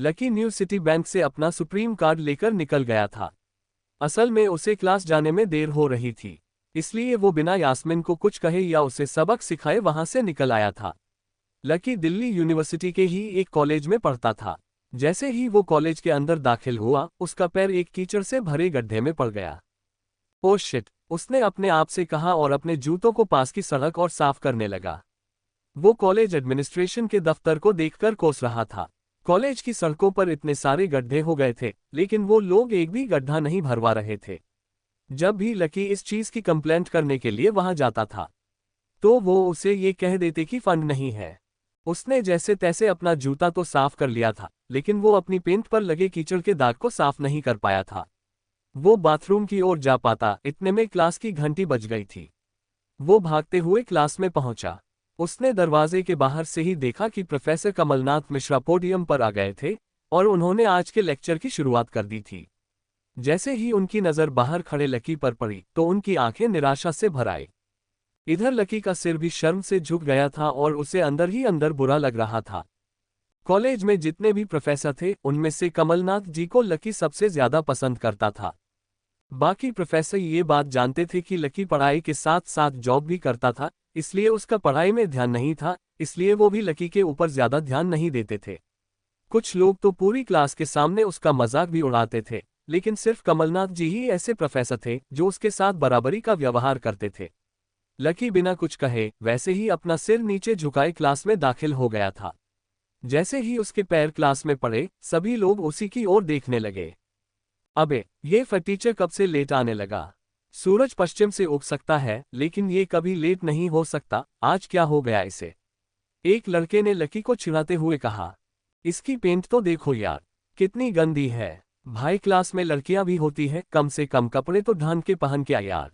Lucky new city bank से अपना supreme card लेकर निकल गया था। असल में उसे क्लास जाने में देर हो रही थी, इसलिए वो बिना यास्मिन को कुछ कहे या उसे सबक सिखाए वहां से निकल आया था। लकी दिल्ली यूनिवर्सिटी के ही एक कॉलेज में पढ़ता था। जैसे ही वो कॉलेज के अंदर दाखिल हुआ, उसका पैर एक कीचड़ से भरे गड्ढे में पड़ गया। ओह शिट, उसने अपने आप से कहा और अपने जूतों को पास की सड़क और साफ करने लगा। वो कॉलेज एडमिनिस्ट्रेशन के दफ्तर को देखकर कोस रहा था। कॉलेज की सड़कों पर इतने सारे गड्ढे हो गए थे, लेकिन वो लोग एक भी गड्ढा नहीं भरवा रहे थे। जब भी लकी इस चीज की कंप्लेंट करने के लिए वहां जाता था, तो वो उसे ये कह देते कि फंड नहीं है। उसने जैसे तैसे अपना जूता तो साफ कर लिया था, लेकिन वो अपनी पेंट पर लगे कीचड़ के दाग को साफ नहीं कर पाया था। वो बाथरूम की ओर जा पाता, इतने में क्लास की घंटी बज गई थी। वो भागते हुए क्लास में पहुंचा। उसने दरवाजे के बाहर से ही देखा कि प्रोफेसर कमलनाथ मिश्रा पोडियम पर आ गए थे और उन्होंने आज के लेक्चर की शुरुआत कर दी थी। जैसे ही उनकी नज़र बाहर खड़े लकी पर पड़ी, तो उनकी आंखें निराशा से भर आई। इधर लकी का सिर भी शर्म से झुक गया था और उसे अंदर ही अंदर बुरा लग रहा था। कॉलेज में जितने भी प्रोफेसर थे, उनमें से कमलनाथ जी को लकी सबसे ज्यादा पसंद करता था। बाकी प्रोफेसर ये बात जानते थे कि लकी पढ़ाई के साथ साथ जॉब भी करता था, इसलिए उसका पढ़ाई में ध्यान नहीं था, इसलिए वो भी लकी के ऊपर ज्यादा ध्यान नहीं देते थे। कुछ लोग तो पूरी क्लास के सामने उसका मजाक भी उड़ाते थे, लेकिन सिर्फ कमलनाथ जी ही ऐसे प्रोफेसर थे जो उसके साथ बराबरी का व्यवहार करते थे। लकी बिना कुछ कहे वैसे ही अपना सिर नीचे झुकाए क्लास में दाखिल हो गया था। जैसे ही उसके पैर क्लास में पड़े, सभी लोग उसी की ओर देखने लगे। अबे, ये फटीचर कब से लेट आने लगा? सूरज पश्चिम से उग सकता है, लेकिन ये कभी लेट नहीं हो सकता। आज क्या हो गया इसे? एक लड़के ने लकी को चिढ़ाते हुए कहा। इसकी पेंट तो देखो यार, कितनी गंदी है। भाई, क्लास में लड़कियां भी होती है, कम से कम कपड़े तो ढंग के पहन के आ यार।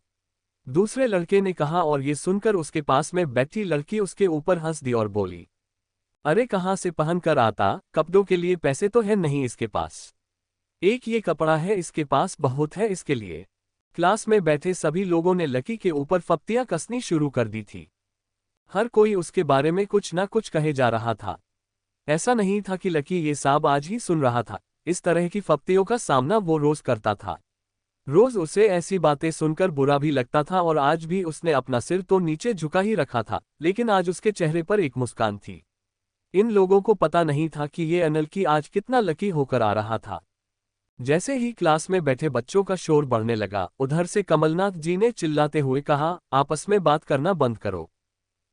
दूसरे लड़के ने कहा और ये सुनकर उसके पास में बैठी लड़की उसके ऊपर हंस दी और बोली, अरे कहाँ से पहन कर आता, कपड़ों के लिए पैसे तो है नहीं इसके पास। एक ये कपड़ा है इसके पास, बहुत है इसके लिए। क्लास में बैठे सभी लोगों ने लकी के ऊपर फप्तियां कसनी शुरू कर दी थी। हर कोई उसके बारे में कुछ ना कुछ कहे जा रहा था। ऐसा नहीं था कि लकी ये सब आज ही सुन रहा था, इस तरह की फप्तियों का सामना वो रोज करता था। रोज उसे ऐसी बातें सुनकर बुरा भी लगता था और आज भी उसने अपना सिर तो नीचे झुका ही रखा था, लेकिन आज उसके चेहरे पर एक मुस्कान थी। इन लोगों को पता नहीं था कि ये अनिल की आज कितना लकी होकर आ रहा था। जैसे ही क्लास में बैठे बच्चों का शोर बढ़ने लगा, उधर से कमलनाथ जी ने चिल्लाते हुए कहा, आपस में बात करना बंद करो।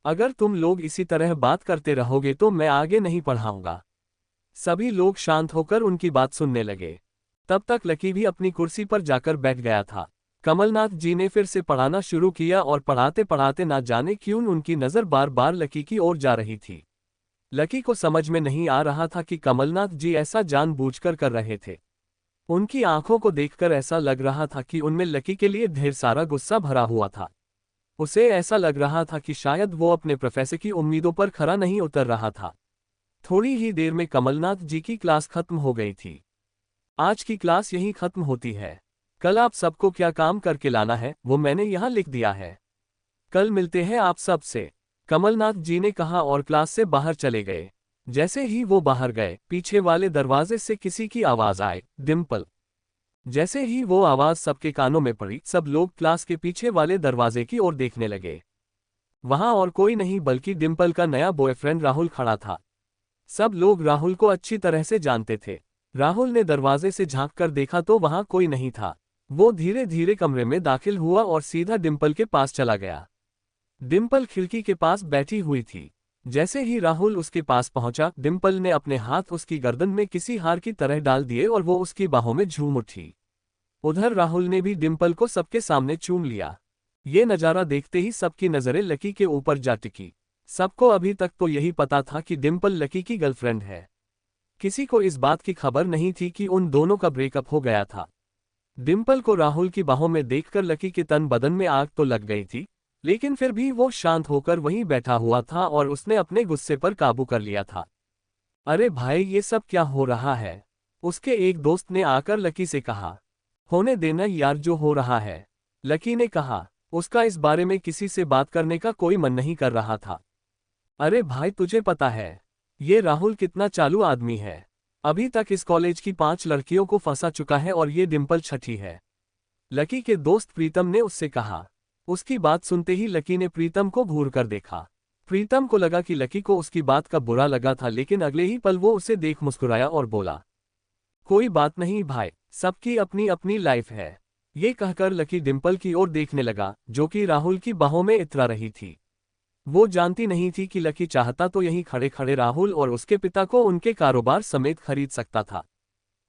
अगर तुम लोग इसी तरह बात करते रहोगे तो मैं आगे नहीं पढ़ाऊंगा। सभी लोग शांत होकर उनकी बात सुनने लगे। तब तक लकी भी अपनी कुर्सी पर जाकर बैठ गया था। कमलनाथ जी ने फिर से पढ़ाना शुरू किया और पढ़ाते पढ़ाते ना जाने क्यों उनकी नज़र बार बार लकी की ओर जा रही थी। लकी को समझ में नहीं आ रहा था कि कमलनाथ जी ऐसा जानबूझकर कर रहे थे। उनकी आंखों को देखकर ऐसा लग रहा था कि उनमें लकी के लिए ढेर सारा गुस्सा भरा हुआ था। उसे ऐसा लग रहा था कि शायद वो अपने प्रोफेसर की उम्मीदों पर खरा नहीं उतर रहा था। थोड़ी ही देर में कमलनाथ जी की क्लास खत्म हो गई थी। आज की क्लास यहीं खत्म होती है। कल आप सबको क्या काम करके लाना है वो मैंने यहाँ लिख दिया है। कल मिलते हैं आप सब से, कमलनाथ जी ने कहा और क्लास से बाहर चले गए। जैसे ही वो बाहर गए, पीछे वाले दरवाजे से किसी की आवाज आई, डिम्पल। जैसे ही वो आवाज सबके कानों में पड़ी, सब लोग क्लास के पीछे वाले दरवाजे की ओर देखने लगे। वहां और कोई नहीं बल्कि डिम्पल का नया बॉयफ्रेंड राहुल खड़ा था। सब लोग राहुल को अच्छी तरह से जानते थे। राहुल ने दरवाजे से झांककर देखा तो वहां कोई नहीं था। वो धीरे धीरे कमरे में दाखिल हुआ और सीधा डिम्पल के पास चला गया। डिम्पल खिड़की के पास बैठी हुई थी। जैसे ही राहुल उसके पास पहुंचा, डिम्पल ने अपने हाथ उसकी गर्दन में किसी हार की तरह डाल दिए और वो उसकी बाहों में झूम उठी। उधर राहुल ने भी डिम्पल को सबके सामने चूम लिया। ये नज़ारा देखते ही सबकी नज़रें लकी के ऊपर जा टिकी। सबको अभी तक तो यही पता था कि डिम्पल लकी की गर्लफ्रेंड है। किसी को इस बात की खबर नहीं थी कि उन दोनों का ब्रेकअप हो गया था। डिम्पल को राहुल की बाहों में देखकर लकी के तन बदन में आग तो लग गई थी, लेकिन फिर भी वो शांत होकर वहीं बैठा हुआ था और उसने अपने गुस्से पर काबू कर लिया था। अरे भाई, ये सब क्या हो रहा है? उसके एक दोस्त ने आकर लकी से कहा। होने देना यार जो हो रहा है, लकी ने कहा। उसका इस बारे में किसी से बात करने का कोई मन नहीं कर रहा था। अरे भाई, तुझे पता है ये राहुल कितना चालू आदमी है। अभी तक इस कॉलेज की 5 लड़कियों को फंसा चुका है और ये डिम्पल छठी है। लकी के दोस्त प्रीतम ने उससे कहा। उसकी बात सुनते ही लकी ने प्रीतम को घूर कर देखा। प्रीतम को लगा कि लकी को उसकी बात का बुरा लगा था, लेकिन अगले ही पल वो उसे देख मुस्कुराया और बोला, कोई बात नहीं भाई, सबकी अपनी अपनी लाइफ है। ये कहकर लकी डिम्पल की ओर देखने लगा, जो कि राहुल की बाहों में इतरा रही थी। वो जानती नहीं थी कि लकी चाहता तो यहीं खड़े खड़े राहुल और उसके पिता को उनके कारोबार समेत खरीद सकता था।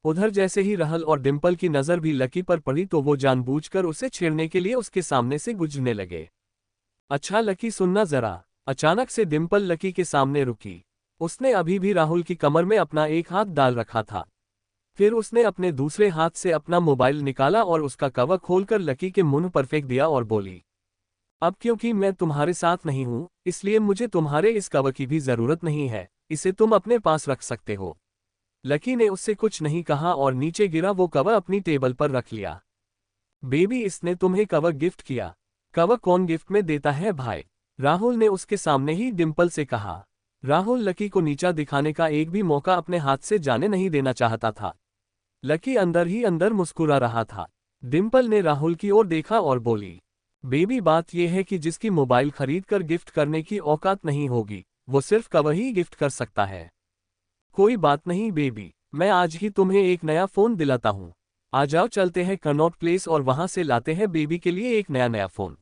उधर जैसे ही राहुल और डिम्पल की नज़र भी लकी पर पड़ी तो वो जानबूझकर उसे छेड़ने के लिए उसके सामने से गुजरने लगे। अच्छा लकी सुनना जरा। अचानक से डिम्पल लकी के सामने रुकी। उसने अभी भी राहुल की कमर में अपना एक हाथ डाल रखा था। फिर उसने अपने दूसरे हाथ से अपना मोबाइल निकाला और उसका कवर खोलकर लकी के मुंह पर फेंक दिया और बोली, अब क्योंकि मैं तुम्हारे साथ नहीं हूं, इसलिए मुझे तुम्हारे इस कवर की भी जरूरत नहीं है, इसे तुम अपने पास रख सकते हो। लकी ने उससे कुछ नहीं कहा और नीचे गिरा वो कवर अपनी टेबल पर रख लिया। बेबी, इसने तुम्हें कवर गिफ्ट किया। कवर कौन गिफ्ट में देता है भाई? राहुल ने उसके सामने ही डिम्पल से कहा। राहुल लकी को नीचा दिखाने का एक भी मौका अपने हाथ से जाने नहीं देना चाहता था। लकी अंदर ही अंदर मुस्कुरा रहा था। डिम्पल ने राहुल की ओर देखा और बोली, बेबी, बात यह है कि जिसकी मोबाइल खरीद कर गिफ्ट करने की औकात नहीं होगी, वो सिर्फ कवर ही गिफ्ट कर सकता है। कोई बात नहीं बेबी, मैं आज ही तुम्हें एक नया फोन दिलाता हूँ। आ जाओ, चलते हैं कनॉट प्लेस और वहां से लाते हैं बेबी के लिए एक नया फोन,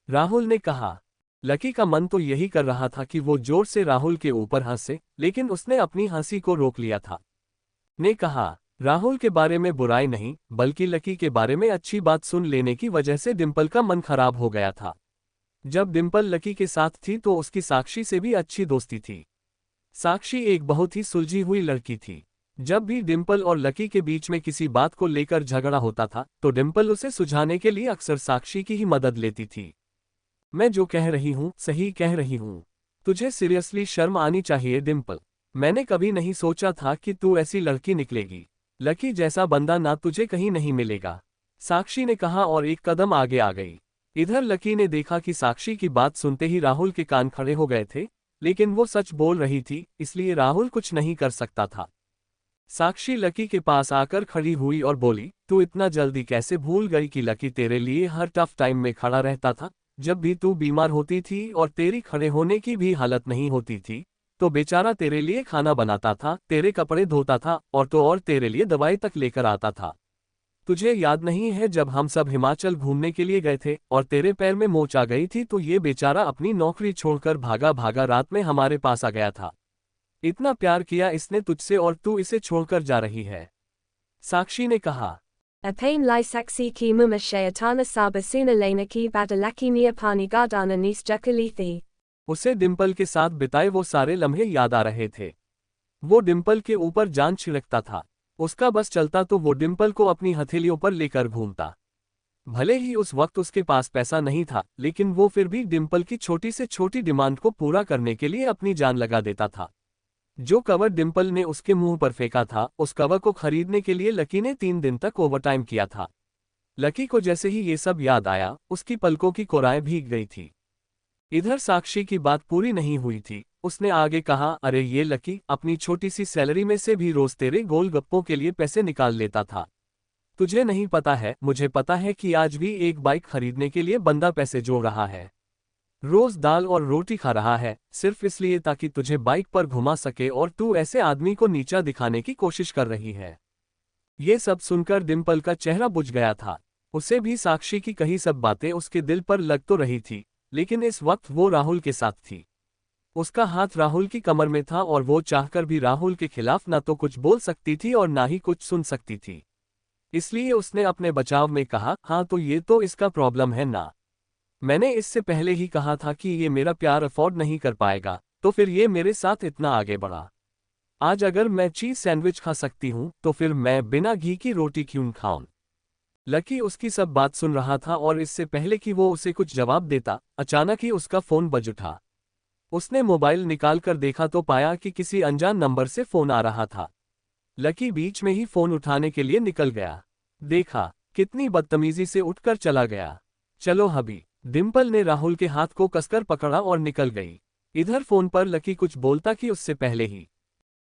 राहुल ने कहा। लकी का मन तो यही कर रहा था कि वो जोर से राहुल के ऊपर हंसे, लेकिन उसने अपनी हंसी को रोक लिया था। ने कहा, राहुल के बारे में बुराई नहीं, बल्कि लकी के बारे में अच्छी बात सुन लेने की वजह से डिम्पल का मन खराब हो गया था। जब डिम्पल लकी के साथ थी तो उसकी साक्षी से भी अच्छी दोस्ती थी। साक्षी एक बहुत ही सुलझी हुई लड़की थी। जब भी डिम्पल और लकी के बीच में किसी बात को लेकर झगड़ा होता था तो डिम्पल उसे सुलझाने के लिए अक्सर साक्षी की ही मदद लेती थी। मैं जो कह रही हूँ सही कह रही हूँ। तुझे सीरियसली शर्म आनी चाहिए डिम्पल। मैंने कभी नहीं सोचा था कि तू ऐसी लड़की निकलेगी। लकी जैसा बंदा ना तुझे कहीं नहीं मिलेगा, साक्षी ने कहा और एक कदम आगे आ गई। इधर लकी ने देखा कि साक्षी की बात सुनते ही राहुल के कान खड़े हो गए थे, लेकिन वो सच बोल रही थी, इसलिए राहुल कुछ नहीं कर सकता था। साक्षी लकी के पास आकर खड़ी हुई और बोली, तू इतना जल्दी कैसे भूल गई कि लकी तेरे लिए हर टफ टाइम में खड़ा रहता था? जब भी तू बीमार होती थी और तेरी खड़े होने की भी हालत नहीं होती थी तो बेचारा तेरे लिए खाना बनाता था, तेरे कपड़े धोता था और तेरे लिए दवाई तक लेकर आता था। तुझे याद नहीं है जब हम सब हिमाचल घूमने के लिए गए थे और तेरे पैर में मोच आ गई थी तो ये बेचारा अपनी नौकरी छोड़कर भागा भागा रात में हमारे पास आ गया था। इतना प्यार किया इसने तुझसे और तू इसे छोड़कर जा रही है, साक्षी ने कहा। Apain lai saksi ki muma shayatana saba suna lena ki badalaki nia pani gardana nis jakalithi। उसे डिम्पल के साथ बिताए वो सारे लम्हे याद आ रहे थे। वो डिम्पल के ऊपर जान छिड़कता था। उसका बस चलता तो वो डिम्पल को अपनी हथेलियों पर लेकर घूमता। भले ही उस वक्त उसके पास पैसा नहीं था, लेकिन वो फिर भी डिम्पल की छोटी से छोटी डिमांड को पूरा करने के लिए अपनी जान लगा देता था। जो कवर डिम्पल ने उसके मुंह पर फेंका था, उस कवर को खरीदने के लिए लकी ने 3 दिन तक ओवरटाइम किया था। लकी को जैसे ही ये सब याद आया, उसकी पलकों की कोराएं भीग गई थी। इधर साक्षी की बात पूरी नहीं हुई थी। उसने आगे कहा, अरे ये लकी अपनी छोटी सी सैलरी में से भी रोज तेरे गोलगप्पों के लिए पैसे निकाल लेता था। तुझे नहीं पता है, मुझे पता है कि आज भी एक बाइक खरीदने के लिए बंदा पैसे जोड़ रहा है। रोज दाल और रोटी खा रहा है, सिर्फ इसलिए ताकि तुझे बाइक पर घुमा सके और तू ऐसे आदमी को नीचा दिखाने की कोशिश कर रही है। ये सब सुनकर डिम्पल का चेहरा बुझ गया था। उसे भी साक्षी की कही सब बातें उसके दिल पर लग तो रही थी, लेकिन इस वक्त वो राहुल के साथ थी। उसका हाथ राहुल की कमर में था और वो चाहकर भी राहुल के खिलाफ ना तो कुछ बोल सकती थी और ना ही कुछ सुन सकती थी। इसलिए उसने अपने बचाव में कहा, हाँ तो ये तो इसका प्रॉब्लम है ना। मैंने इससे पहले ही कहा था कि ये मेरा प्यार अफोर्ड नहीं कर पाएगा, तो फिर ये मेरे साथ इतना आगे बढ़ा। आज अगर मैं चीज सैंडविच खा सकती हूँ तो फिर मैं बिना घी की रोटी क्यों खाऊं। लकी उसकी सब बात सुन रहा था और इससे पहले कि वो उसे कुछ जवाब देता, अचानक ही उसका फोन बज उठा। उसने मोबाइल निकालकर देखा तो पाया कि किसी अनजान नंबर से फोन आ रहा था। लकी बीच में ही फोन उठाने के लिए निकल गया। देखा कितनी बदतमीजी से उठकर चला गया। चलो हबी, डिम्पल ने राहुल के हाथ को कसकर पकड़ा और निकल गई। इधर फोन पर लकी कुछ बोलता कि उससे पहले ही